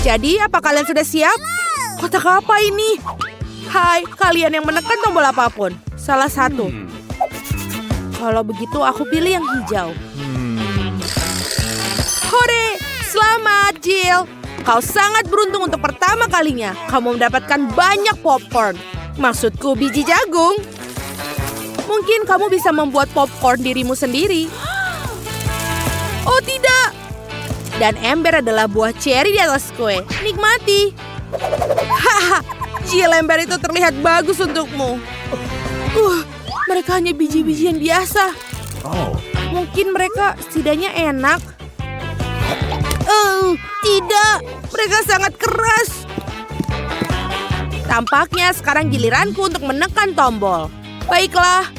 Jadi, apa kalian sudah siap? Kotak apa ini? Hai, kalian yang menekan tombol apapun. Salah satu. Kalau begitu, aku pilih yang hijau. Hore! Selamat, Jill! Kau sangat beruntung untuk pertama kalinya. Kamu mendapatkan banyak popcorn. Maksudku, biji jagung. Mungkin kamu bisa membuat popcorn dirimu sendiri. Oh, tidak! Dan ember adalah buah ceri di atas kue. Nikmati. Haha, Jill, ember itu terlihat bagus untukmu. Mereka hanya biji-bijian biasa. Mungkin mereka setidaknya enak. Tidak. Mereka sangat keras. Tampaknya sekarang giliranku untuk menekan tombol. Baiklah.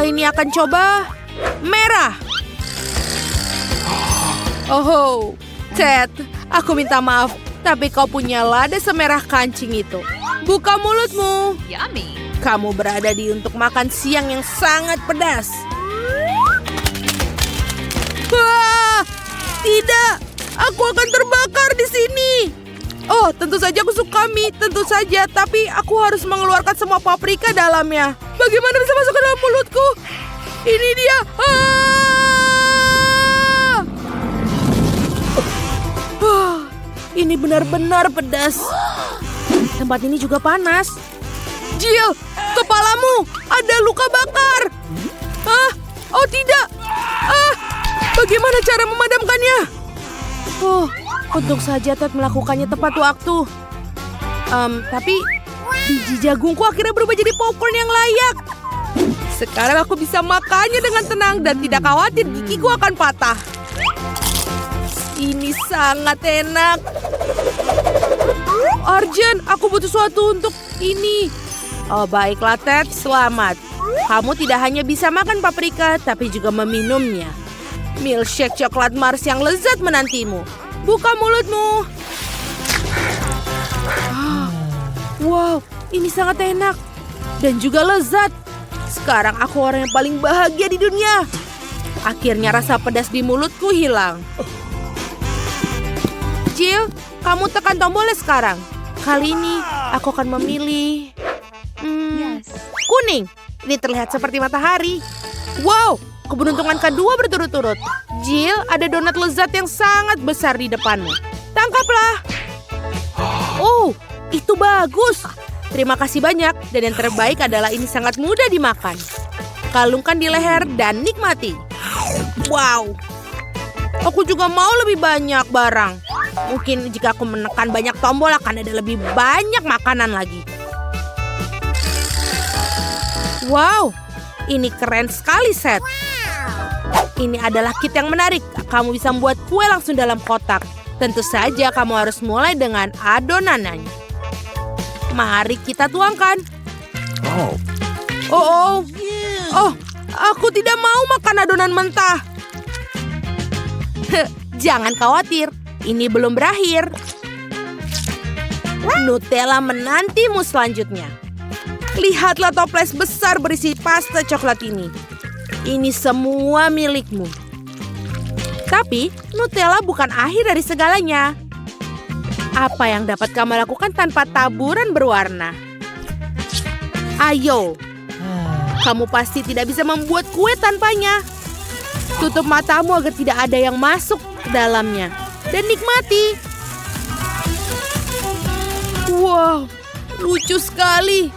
Ini akan coba merah. Oh, Ted, aku minta maaf, tapi kau punya lada semerah kancing itu. Buka mulutmu. Yummy. Kamu berada di untuk makan siang yang sangat pedas. Wah, tidak, aku akan terbakar di sini. Oh, tentu saja aku suka mie, tentu saja, tapi aku harus mengeluarkan semua paprika dalamnya. Bagaimana bisa masuk ke dalam mulutku? Ini dia. Ini benar-benar pedas. Tempat ini juga panas. Jill, kepalamu ada luka bakar. Oh tidak. Bagaimana cara memadamkannya? Untung saja Ted melakukannya tepat waktu. Tapi biji jagungku akhirnya berubah jadi popcorn yang layak. Sekarang aku bisa makannya dengan tenang dan tidak khawatir gigiku akan patah. Ini sangat enak. Arjen, aku butuh sesuatu untuk ini. Oh, baiklah Ted, selamat. Kamu tidak hanya bisa makan paprika, tapi juga meminumnya. Milkshake coklat Mars yang lezat menantimu. Buka mulutmu. Wow, ini sangat enak. Dan juga lezat. Sekarang aku orang yang paling bahagia di dunia. Akhirnya rasa pedas di mulutku hilang. Jill, kamu tekan tombolnya sekarang. Kali ini aku akan memilih kuning. Ini terlihat seperti matahari. Wow, keberuntungan kedua berturut-turut. Jill, ada donat lezat yang sangat besar di depanmu. Tangkaplah. Oh, itu bagus. Terima kasih banyak. Dan yang terbaik adalah ini sangat mudah dimakan. Kalungkan di leher dan nikmati. Wow. Aku juga mau lebih banyak barang. Mungkin jika aku menekan banyak tombol akan ada lebih banyak makanan lagi. Wow, ini keren sekali, Seth. Ini adalah kit yang menarik. Kamu bisa membuat kue langsung dalam kotak. Tentu saja kamu harus mulai dengan adonannya. Mari kita tuangkan. Oh, aku tidak mau makan adonan mentah. Jangan khawatir. Ini belum berakhir. Nutella menantimu selanjutnya. Lihatlah toples besar berisi pasta coklat ini. Ini semua milikmu. Tapi Nutella bukan akhir dari segalanya. Apa yang dapat kamu lakukan tanpa taburan berwarna? Ayo. Kamu pasti tidak bisa membuat kue tanpanya. Tutup matamu agar tidak ada yang masuk ke dalamnya. Dan nikmati. Wow, lucu sekali.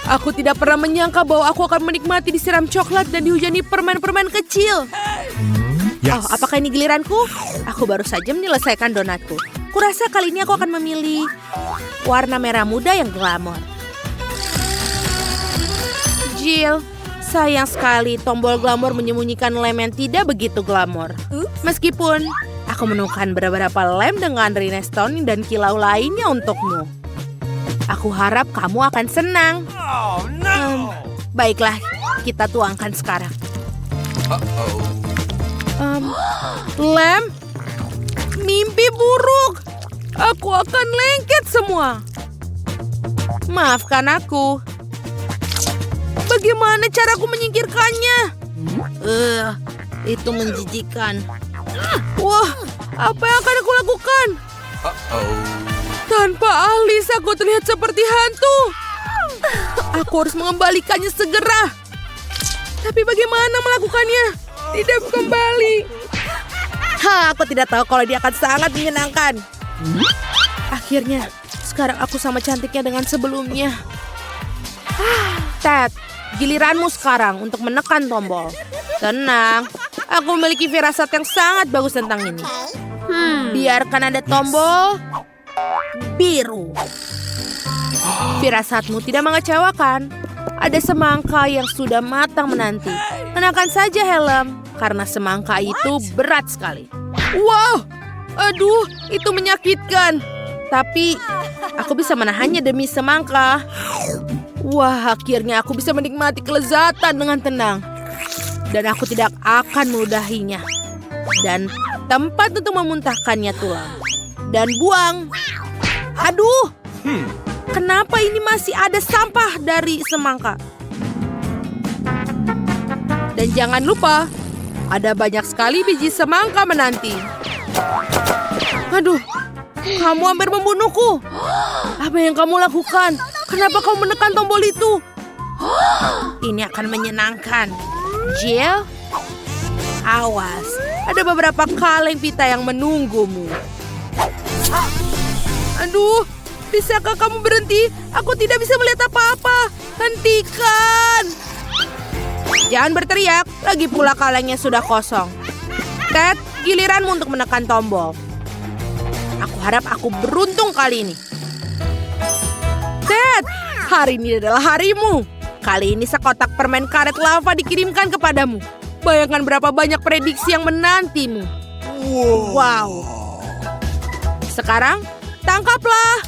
Aku tidak pernah menyangka bahwa aku akan menikmati disiram coklat dan dihujani permen-permen kecil. Oh, apakah ini giliranku? Aku baru saja menyelesaikan donatku. Kurasa kali ini aku akan memilih warna merah muda yang glamor. Jill, sayang sekali tombol glamor menyembunyikan lem yang tidak begitu glamor. Meskipun aku menemukan beberapa lem dengan rhinestone dan kilau lainnya untukmu. Aku harap kamu akan senang. Baiklah, kita tuangkan sekarang. Lem? Mimpi buruk. Aku akan lengket semua. Maafkan aku. Bagaimana caraku menyingkirkannya? Itu menjijikan. Wah, apa yang akan aku lakukan? Tanpa alis, aku terlihat seperti hantu. Aku harus mengembalikannya segera. Tapi bagaimana melakukannya? Tidak kembali. Aku tidak tahu kalau dia akan sangat menyenangkan. Akhirnya, sekarang aku sama cantiknya dengan sebelumnya. Ted, giliranmu sekarang untuk menekan tombol. Tenang, aku memiliki firasat yang sangat bagus tentang ini. Biarkan ada tombol biru. Firasatmu tidak mengecewakan. Ada semangka yang sudah matang menanti. Kenakan saja helm, karena semangka itu berat sekali. Wow, aduh, itu menyakitkan. Tapi, aku bisa menahannya demi semangka. Wah, akhirnya aku bisa menikmati kelezatan dengan tenang. Dan aku tidak akan meludahinya. Dan tempat untuk memuntahkannya tulang. Dan buang. Aduh, kenapa ini masih ada sampah dari semangka? Dan jangan lupa, ada banyak sekali biji semangka menanti. Aduh, kamu hampir membunuhku. Apa yang kamu lakukan? Kenapa kamu menekan tombol itu? Ini akan menyenangkan. Jill, awas. Ada beberapa kaleng pita yang menunggumu. Aduh, bisakah kamu berhenti? Aku tidak bisa melihat apa-apa. Hentikan! Jangan berteriak, lagi pula kalengnya sudah kosong. Ted, giliranmu untuk menekan tombol. Aku harap aku beruntung kali ini. Ted, hari ini adalah harimu. Kali ini sekotak permen karet lava dikirimkan kepadamu. Bayangkan berapa banyak prediksi yang menantimu. Wow. Sekarang, tangkaplah.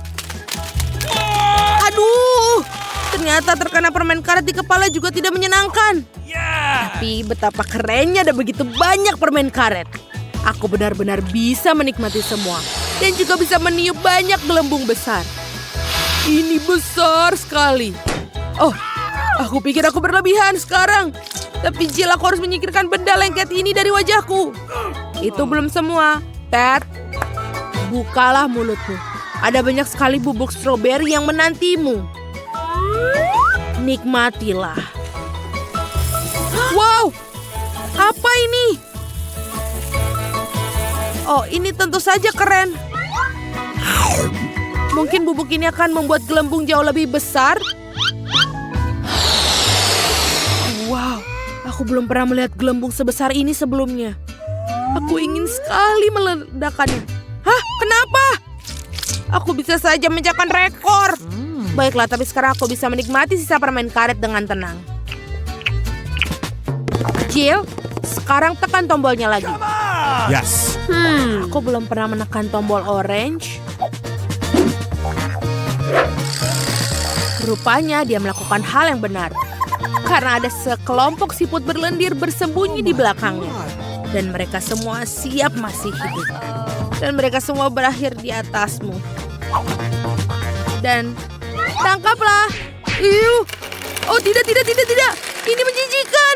Aduh, ternyata terkena permen karet di kepala juga tidak menyenangkan. Tapi betapa kerennya ada begitu banyak permen karet. Aku benar-benar bisa menikmati semua. Dan juga bisa meniup banyak gelembung besar. Ini besar sekali. Oh, aku pikir aku berlebihan sekarang. Tapi Jill, aku harus menyingkirkan benda lengket ini dari wajahku. Itu belum semua. Ted, bukalah mulutmu. Ada banyak sekali bubuk stroberi yang menantimu. Nikmatilah. Wow, apa ini? Oh, ini tentu saja keren. Mungkin bubuk ini akan membuat gelembung jauh lebih besar. Wow, aku belum pernah melihat gelembung sebesar ini sebelumnya. Aku ingin sekali meledakannya. Hah, kenapa? Aku bisa saja mencapai rekor. Baiklah, tapi sekarang aku bisa menikmati sisa permen karet dengan tenang. Jill, sekarang tekan tombolnya lagi. Yes. Aku belum pernah menekan tombol orange. Rupanya dia melakukan hal yang benar. Karena ada sekelompok siput berlendir bersembunyi di belakangnya. Dan mereka semua siap masih hidup. Dan mereka semua berakhir di atasmu. Dan tangkaplah. Oh, tidak. Ini menjijikan.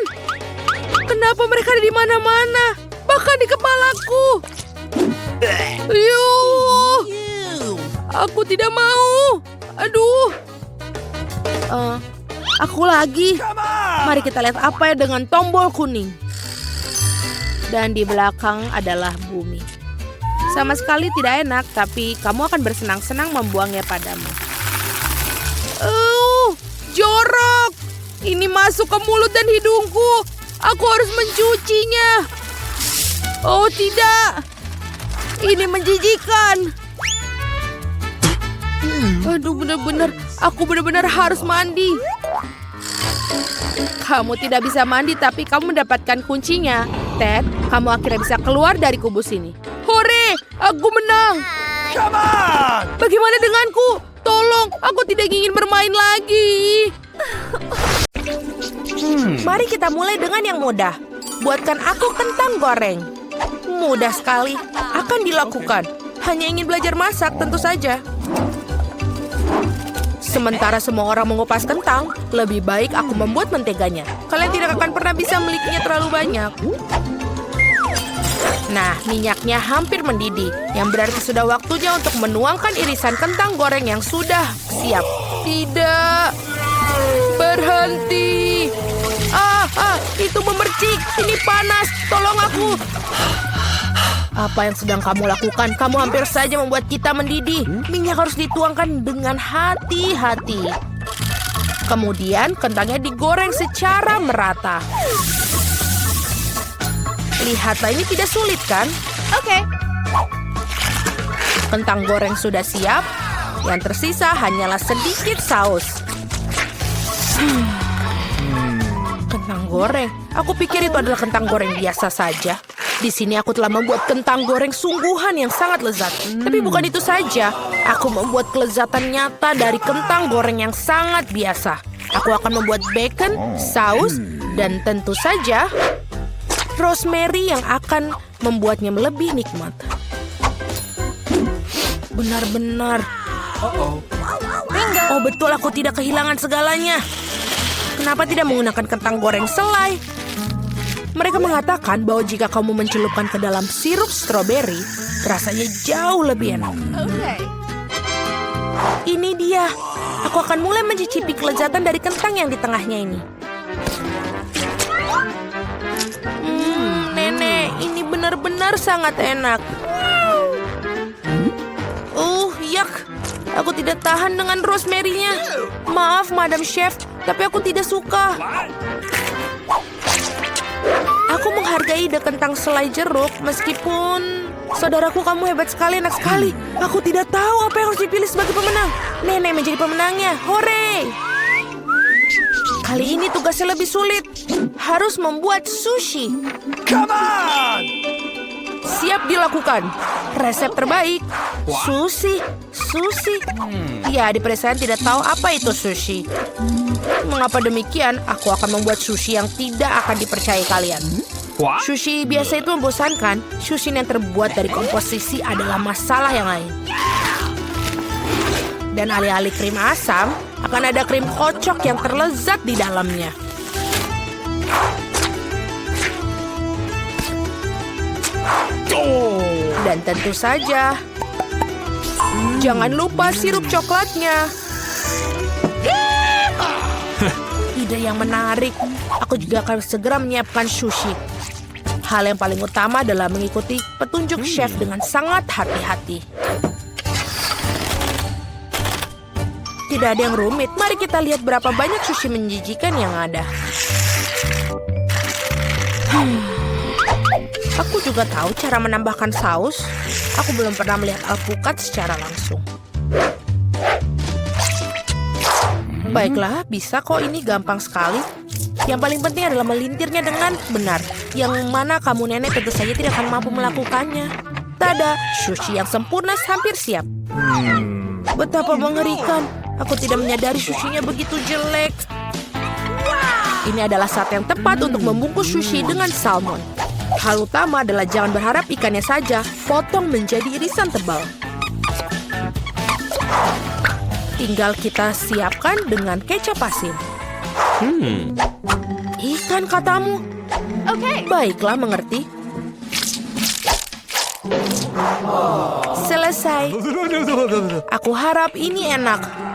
Kenapa mereka ada di mana-mana? Bahkan di kepalaku. Aku tidak mau. Aduh. Aku lagi. Mari kita lihat apa ya dengan tombol kuning. Dan di belakang adalah bumi. Sama sekali tidak enak, tapi kamu akan bersenang-senang membuangnya padamu. Jorok. Ini masuk ke mulut dan hidungku. Aku harus mencucinya. Oh tidak. Ini menjijikan. Aduh, aku benar-benar harus mandi. Kamu tidak bisa mandi, tapi kamu mendapatkan kuncinya. Ted, kamu akhirnya bisa keluar dari kubus ini. Hore, aku menang. Come on! Bagaimana denganku? Tolong, aku tidak ingin bermain lagi. Mari kita mulai dengan yang mudah. Buatkan aku kentang goreng. Mudah sekali, akan dilakukan. Hanya ingin belajar masak, tentu saja. Sementara semua orang mengupas kentang, lebih baik aku membuat menteganya. Kalian tidak akan pernah bisa memilikinya terlalu banyak. Nah, minyaknya hampir mendidih, yang berarti sudah waktunya untuk menuangkan irisan kentang goreng yang sudah siap. Tidak, berhenti. Itu memercik, ini panas, tolong aku. Apa yang sedang kamu lakukan? Kamu hampir saja membuat kita mendidih. Minyak harus dituangkan dengan hati-hati. Kemudian kentangnya digoreng secara merata. Lihatlah, ini tidak sulit kan? Oke. Kentang goreng sudah siap. Yang tersisa hanyalah sedikit saus. Kentang goreng. Aku pikir itu adalah kentang goreng biasa saja. Di sini aku telah membuat kentang goreng sungguhan yang sangat lezat. Tapi bukan itu saja. Aku membuat kelezatan nyata dari kentang goreng yang sangat biasa. Aku akan membuat bacon, saus, dan tentu saja rosemary yang akan membuatnya lebih nikmat. Benar-benar. Oh betul, aku tidak kehilangan segalanya. Kenapa tidak menggunakan kentang goreng selai? Mereka mengatakan bahwa jika kamu mencelupkan ke dalam sirup stroberi, rasanya jauh lebih enak. Ini dia. Aku akan mulai mencicipi kelezatan dari kentang yang di tengahnya ini. Nenek, ini benar-benar sangat enak. Yak. Aku tidak tahan dengan rosemary-nya. Maaf, Madam Chef, tapi aku tidak suka. Aku menghargai ide kentang selai jeruk, meskipun... Saudaraku, kamu hebat sekali, enak sekali. Aku tidak tahu apa yang harus dipilih sebagai pemenang. Nenek menjadi pemenangnya. Hore! Kali ini tugasnya lebih sulit. Harus membuat sushi. Come on! Siap dilakukan. Resep terbaik. Sushi. Ya, di pedesaan tidak tahu apa itu sushi. Mengapa demikian? Aku akan membuat sushi yang tidak akan dipercayai kalian. Sushi biasa itu membosankan. Sushi yang terbuat dari komposisi adalah masalah yang lain. Dan alih-alih krim asam, akan ada krim kocok yang terlezat di dalamnya. Dan tentu saja, jangan lupa sirup coklatnya. Ide yang menarik. Aku juga akan segera menyiapkan sushi. Hal yang paling utama adalah mengikuti petunjuk chef dengan sangat hati-hati. Tidak ada yang rumit. Mari kita lihat berapa banyak sushi menjijikan yang ada. Aku juga tahu cara menambahkan saus. Aku belum pernah melihat alpukat secara langsung. Baiklah, bisa kok, ini gampang sekali. Yang paling penting adalah melintirnya dengan benar. Yang mana kamu nenek tentu saja tidak akan mampu melakukannya. Tada, sushi yang sempurna hampir siap. Betapa mengerikan. Aku tidak menyadari sushinya begitu jelek. Ini adalah saat yang tepat untuk membungkus sushi dengan salmon. Hal utama adalah jangan berharap ikannya saja, potong menjadi irisan tebal. Tinggal kita siapkan dengan kecap asin. Ikan katamu? Oke. Baiklah, mengerti. Selesai. Aku harap ini enak.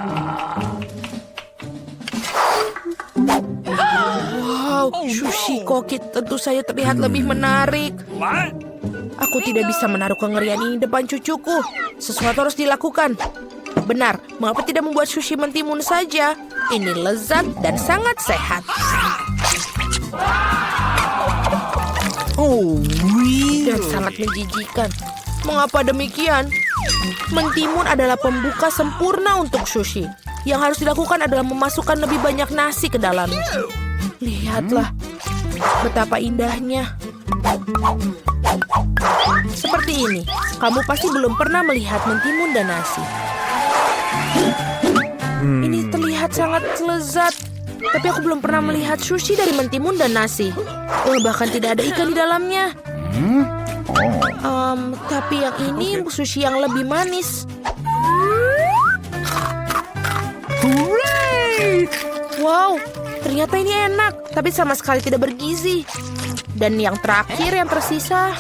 Wow, sushi koki tentu saja terlihat lebih menarik. Aku tidak bisa menaruh kengerian ini depan cucuku. Sesuatu harus dilakukan. Benar, mengapa tidak membuat sushi mentimun saja? Ini lezat dan sangat sehat. Dan sangat menjijikan. Mengapa demikian? Mentimun adalah pembuka sempurna untuk sushi. Yang harus dilakukan adalah memasukkan lebih banyak nasi ke dalamnya. Lihatlah, betapa indahnya. Seperti ini, kamu pasti belum pernah melihat mentimun dan nasi. Ini terlihat sangat lezat. Tapi aku belum pernah melihat sushi dari mentimun dan nasi. Bahkan tidak ada ikan di dalamnya. Tapi yang ini sushi yang lebih manis. Wow, ternyata ini enak. Tapi sama sekali tidak bergizi. Dan yang terakhir yang tersisa.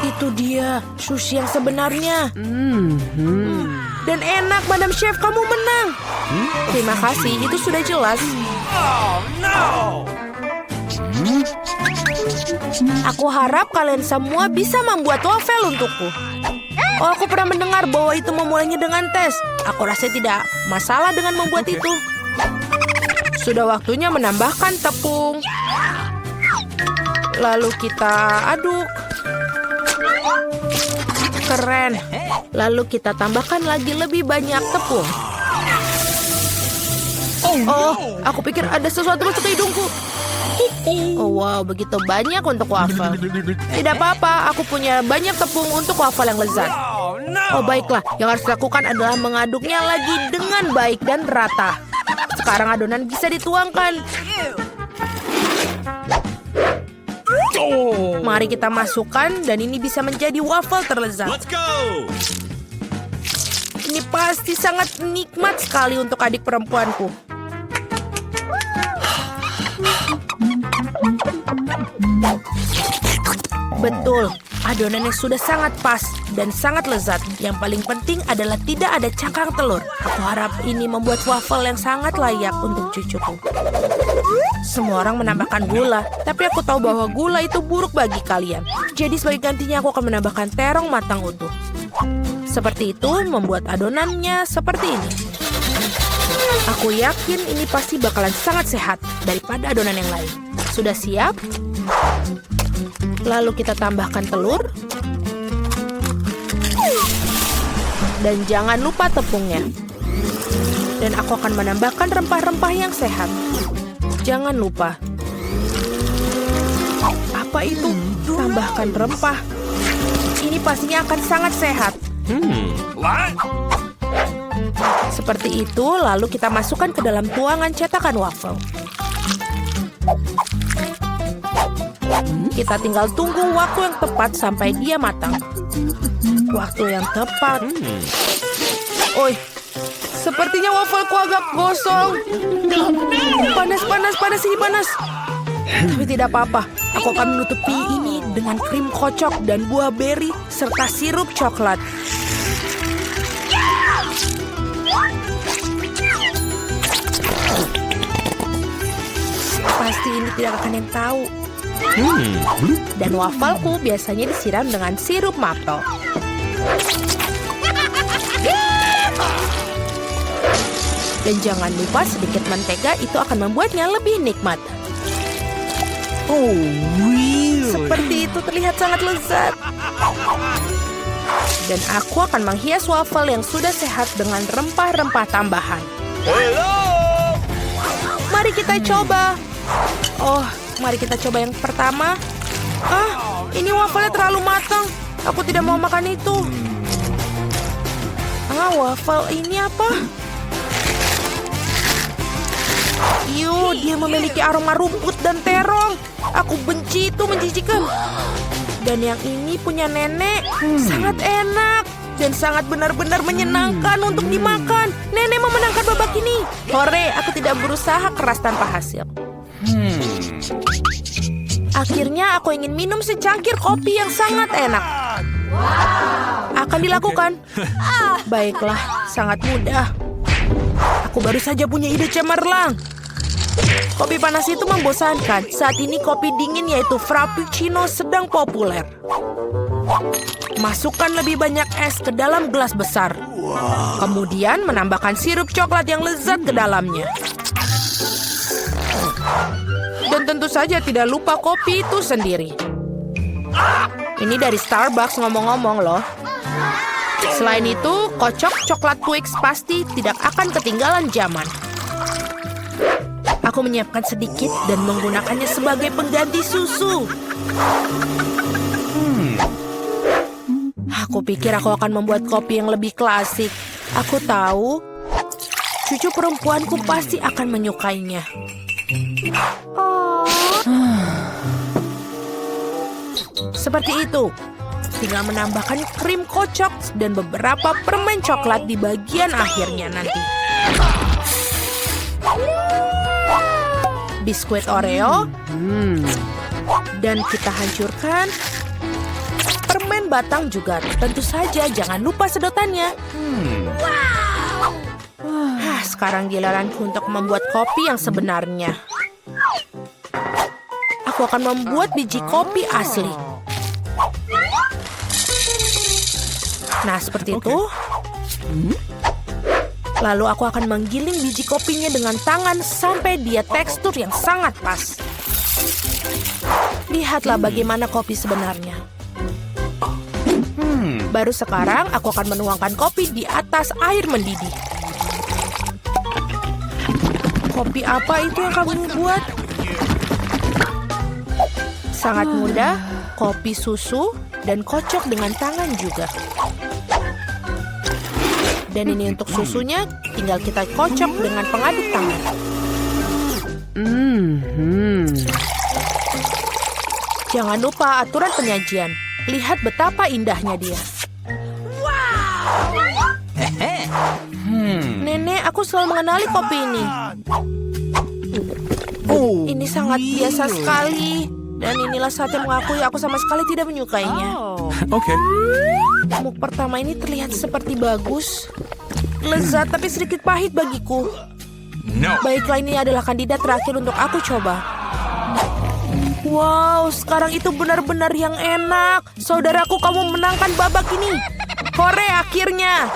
Itu dia, sushi yang sebenarnya. Dan enak, Madam Chef, kamu menang. Terima kasih, itu sudah jelas. Oh, no! Aku harap kalian semua bisa membuat waffle untukku. Oh, aku pernah mendengar bahwa itu memulainya dengan tes. Aku rasa tidak masalah dengan membuat itu. Sudah waktunya menambahkan tepung. Lalu kita aduk. Keren. Lalu kita tambahkan lagi lebih banyak tepung. Oh, aku pikir ada sesuatu masuk ke hidungku. Oh wow, begitu banyak untuk waffle. Tidak apa-apa, aku punya banyak tepung untuk waffle yang lezat. Oh, no! Oh baiklah, yang harus dilakukan adalah mengaduknya lagi dengan baik dan rata. Sekarang adonan bisa dituangkan. Mari kita masukkan dan ini bisa menjadi waffle terlezat. Let's go! Ini pasti sangat nikmat sekali untuk adik perempuanku. Betul, adonannya sudah sangat pas dan sangat lezat. Yang paling penting adalah tidak ada cakang telur. Aku harap ini membuat waffle yang sangat layak untuk cucuku. Semua orang menambahkan gula, tapi aku tahu bahwa gula itu buruk bagi kalian. Jadi sebagai gantinya aku akan menambahkan terong matang utuh. Seperti itu membuat adonannya seperti ini. Aku yakin ini pasti bakalan sangat sehat daripada adonan yang lain. Sudah siap? Lalu kita tambahkan telur. Dan jangan lupa tepungnya. Dan aku akan menambahkan rempah-rempah yang sehat. Jangan lupa. Apa itu? Tambahkan rempah. Ini pastinya akan sangat sehat. What? Seperti itu, lalu kita masukkan ke dalam tuangan cetakan waffle. Kita tinggal tunggu waktu yang tepat sampai dia matang. Waktu yang tepat. Oi, sepertinya waffleku agak gosong. Panas, ini panas. Tapi tidak apa-apa, aku akan menutupi ini dengan krim kocok dan buah beri serta sirup coklat. Pasti ini tidak akan yang tahu. Dan wafelku biasanya disiram dengan sirup maple. Dan jangan lupa sedikit mentega, itu akan membuatnya lebih nikmat. Oh, really? Seperti itu terlihat sangat lezat. Dan aku akan menghias waffle yang sudah sehat dengan rempah-rempah tambahan. Hello! Mari kita coba. Oh, mari kita coba yang pertama. Ini wafelnya terlalu matang. Aku tidak mau makan itu. Waffle ini apa? Dia memiliki aroma rumput dan terong. Aku benci itu, menjijikan. Dan yang ini punya nenek. Sangat enak. Dan sangat benar-benar menyenangkan untuk dimakan. Nenek memenangkan babak ini. Hore, aku tidak berusaha keras tanpa hasil. Akhirnya aku ingin minum secangkir kopi yang sangat enak. Akan dilakukan. Baiklah, sangat mudah. Aku baru saja punya ide cemerlang. Kopi panas itu membosankan. Saat ini kopi dingin yaitu Frappuccino sedang populer. Masukkan lebih banyak es ke dalam gelas besar. Kemudian menambahkan sirup coklat yang lezat ke dalamnya. Dan tentu saja tidak lupa kopi itu sendiri. Ini dari Starbucks ngomong-ngomong loh. Selain itu, kocok coklat Twix pasti tidak akan ketinggalan zaman. Aku menyiapkan sedikit dan menggunakannya sebagai pengganti susu. Aku pikir aku akan membuat kopi yang lebih klasik. Aku tahu, cucu perempuanku pasti akan menyukainya. Seperti itu. Tinggal menambahkan krim kocok dan beberapa permen coklat di bagian akhirnya nanti. Biskuit Oreo. Dan kita hancurkan. batang juga. Tentu saja, jangan lupa sedotannya. Sekarang giliranku untuk membuat kopi yang sebenarnya. Aku akan membuat biji kopi asli. Nah, seperti itu. Lalu aku akan menggiling biji kopinya dengan tangan sampai dia tekstur yang sangat pas. Lihatlah bagaimana kopi sebenarnya. Baru sekarang aku akan menuangkan kopi di atas air mendidih. Kopi apa itu yang kamu buat? Sangat mudah, kopi susu dan kocok dengan tangan juga. Dan ini untuk susunya, tinggal kita kocok dengan pengaduk tangan. Jangan lupa aturan penyajian. Lihat betapa indahnya dia. Nenek, aku selalu mengenali kopi ini. Ini sangat biasa sekali. Dan inilah saat yang mengakui aku sama sekali tidak menyukainya. Okay. Muk pertama ini terlihat seperti bagus. Lezat tapi sedikit pahit bagiku. No. Baiklah, ini adalah kandidat terakhir untuk aku coba. Wow, sekarang itu benar-benar yang enak. Saudaraku, kamu menangkan babak ini. Hore, akhirnya.